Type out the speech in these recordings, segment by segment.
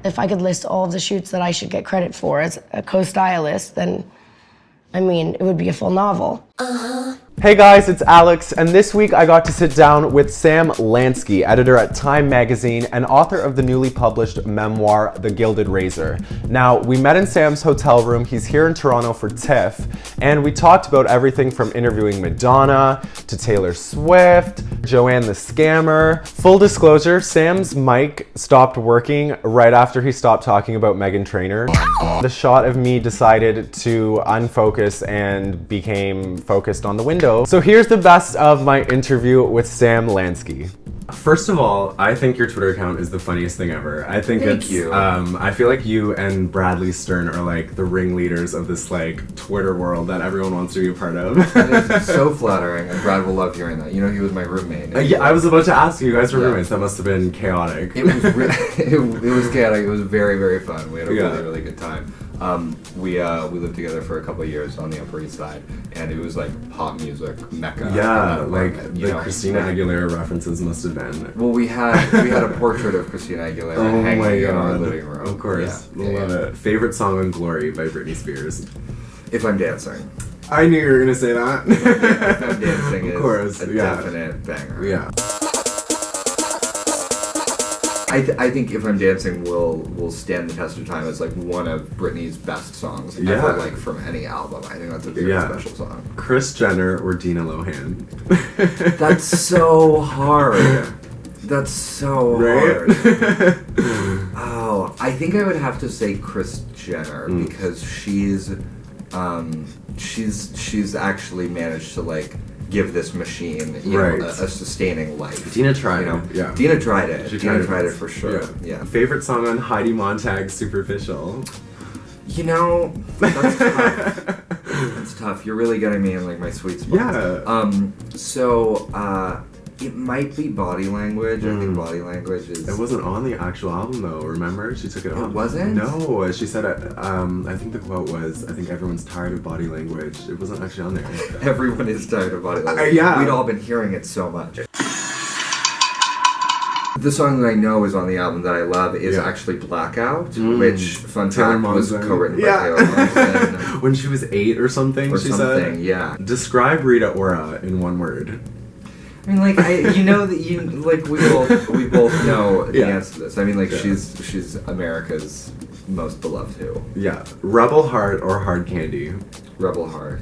If I could list all of the shoots that I should get credit for as a co-stylist, then, I mean, it would be a full novel. Hey guys, it's Alex, and this week I got to sit down with Sam Lansky, editor at TIME Magazine and author of the newly published memoir, The Gilded Razor. Now, we met in Sam's hotel room. He's here in Toronto for TIFF, and we talked about everything from interviewing Madonna to Taylor Swift, Joanne the Scammer. Full disclosure, Sam's mic stopped working right after he stopped talking about Meghan Trainor. The shot of me decided to unfocus and became focused on the window. So here's the best of my interview with Sam Lansky. First of all, I think your Twitter account is the funniest thing ever. I think Thank you. I feel like you and Bradley Stern are like the ringleaders of this like Twitter world that everyone wants to be a part of. That is so flattering, and Brad will love hearing that. You know, he was my roommate. Yeah, I was about to ask you guys were roommates. That must have been chaotic. It was it was chaotic. It was very, very fun. We had a really, really good time. We lived together for a couple of years on the Upper East Side, and it was like pop music mecca. Yeah, like the Christina Aguilera references must have been. Well, we had a portrait of Christina Aguilera hanging in our living room. Of course, yeah, love it. Favorite song on Glory by Britney Spears. If I'm Dancing. I knew you were gonna say that. If I'm Dancing is of course, a definite banger. Yeah. I think If I'm Dancing will stand the test of time as like one of Britney's best songs ever, like from any album. I think that's a very special song. Kris Jenner or Dina Lohan? That's so hard. That's so hard. Oh, I think I would have to say Kris Jenner because she's actually managed to like give this machine you know, a sustaining life. Dina tried it. Dina tried it. Dina tried it for sure. Yeah. Favorite song on Heidi Montag's Superficial? You know, that's tough. That's tough. You're really getting me in like my sweet spot. Yeah. It might be Body Language. I think Body Language is... It wasn't on the actual album though, remember? She took it off. It wasn't? No, she said, I think the quote was, I think everyone's tired of Body Language. It wasn't actually on there. Everyone is tired of Body Language. We'd all been hearing it so much. The song that I know is on the album that I love is actually Blackout, which, fun fact, was co-written by Taylor Momsen. When she was 8 or something, she said? Yeah. Describe Rita Ora in one word. I mean, like, we both know the answer to this. I mean, like, she's America's most beloved too. Yeah. Rebel Heart or Hard Candy? Rebel Heart.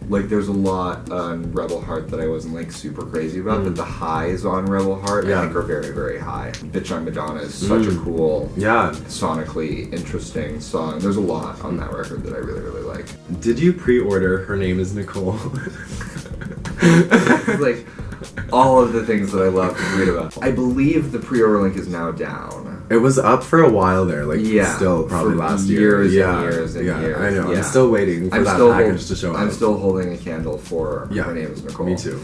Like, there's a lot on Rebel Heart that I wasn't, like, super crazy about, but the highs on Rebel Heart, I think, are very, very high. Bitch on Madonna is such a cool, sonically interesting song. There's a lot on that record that I really, really like. Did you pre-order Her Name Is Nicole? Like, all of the things that I love to read about. I believe the pre-order link is now down. It was up for a while there, like still probably last year. Years and years and years. I know. I'm still waiting for that package to show up. I'm still holding a candle for Her Name Is Nicole. Me too.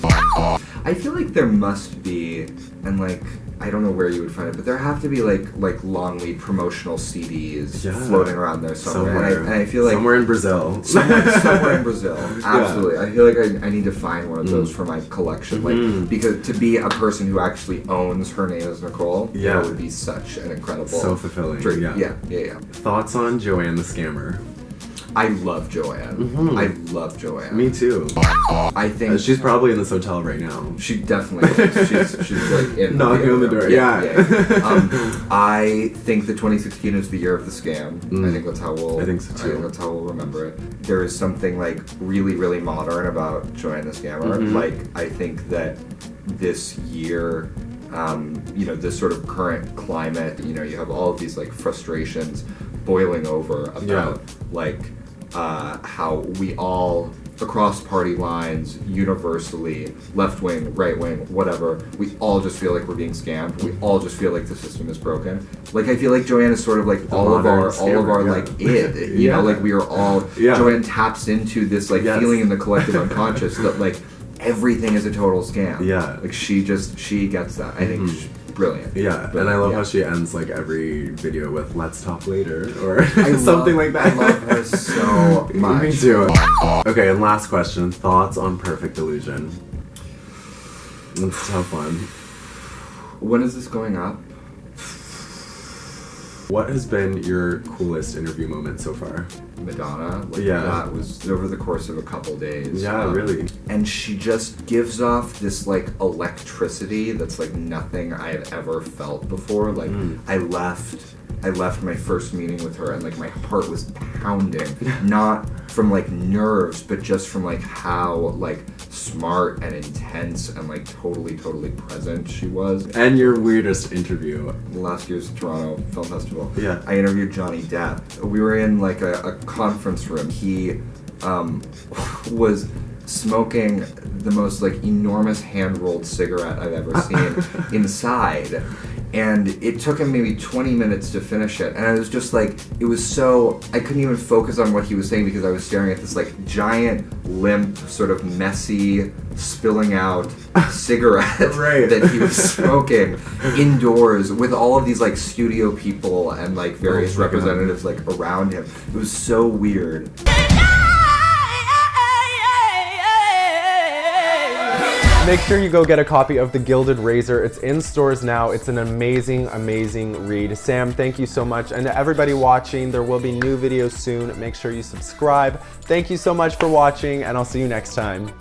I feel like there must be, and like, I don't know where you would find it, but there have to be like long lead promotional CDs floating around there somewhere. And I feel like somewhere in Brazil. Somewhere in Brazil. Absolutely. I feel like I need to find one of those for my collection. Like, because to be a person who actually owns Her Name Is Nicole, that would be such an incredible, so fulfilling. Dream. Yeah. Thoughts on Joanne the Scammer? I love Joanne. I love Joanne. Me too. I think she's probably in this hotel right now. She definitely is. She's like in knocking on the door. I think that 2016 is the year of the scam. I think that's how we'll. I think so too. I think that's how we'll remember it. There is something like really, really modern about Joanne the Scammer. Like, I think that this year, you know, this sort of current climate, you know, you have all of these like frustrations boiling over about like how we all across party lines, universally, left wing, right wing, whatever, we all just feel like we're being scammed. We all just feel like the system is broken. Like, I feel like Joanne is sort of like all of our like id. You know, like we are all Joanne taps into this like feeling in the collective unconscious that like everything is a total scam. Yeah. Like she gets that. I think she's brilliant. Yeah, and I love how she ends like every video with "Let's talk later" or something like that. I love her so much. Me too. Okay, and last question: thoughts on Perfect Illusion? It's a tough one. When is this going up? What has been your coolest interview moment so far? Madonna, like Yeah. that was over the course of a couple days. Yeah, really. And she just gives off this like electricity that's like nothing I have ever felt before. Like I left my first meeting with her and like my heart was pounding, not from like nerves, but just from like how like smart and intense and like totally present she was. And your weirdest interview? Last year's Toronto Film Festival. Yeah. I interviewed Johnny Depp. We were in like a conference room. He was smoking the most like enormous hand-rolled cigarette I've ever seen inside. And it took him maybe 20 minutes to finish it. And I was just like, it was so, I couldn't even focus on what he was saying because I was staring at this like giant, limp, sort of messy, spilling out cigarette that he was smoking indoors with all of these like studio people and like various representatives like around him. It was so weird. Make sure you go get a copy of The Gilded Razor. It's in stores now. It's an amazing, amazing read. Sam, thank you so much. And to everybody watching, there will be new videos soon. Make sure you subscribe. Thank you so much for watching, and I'll see you next time.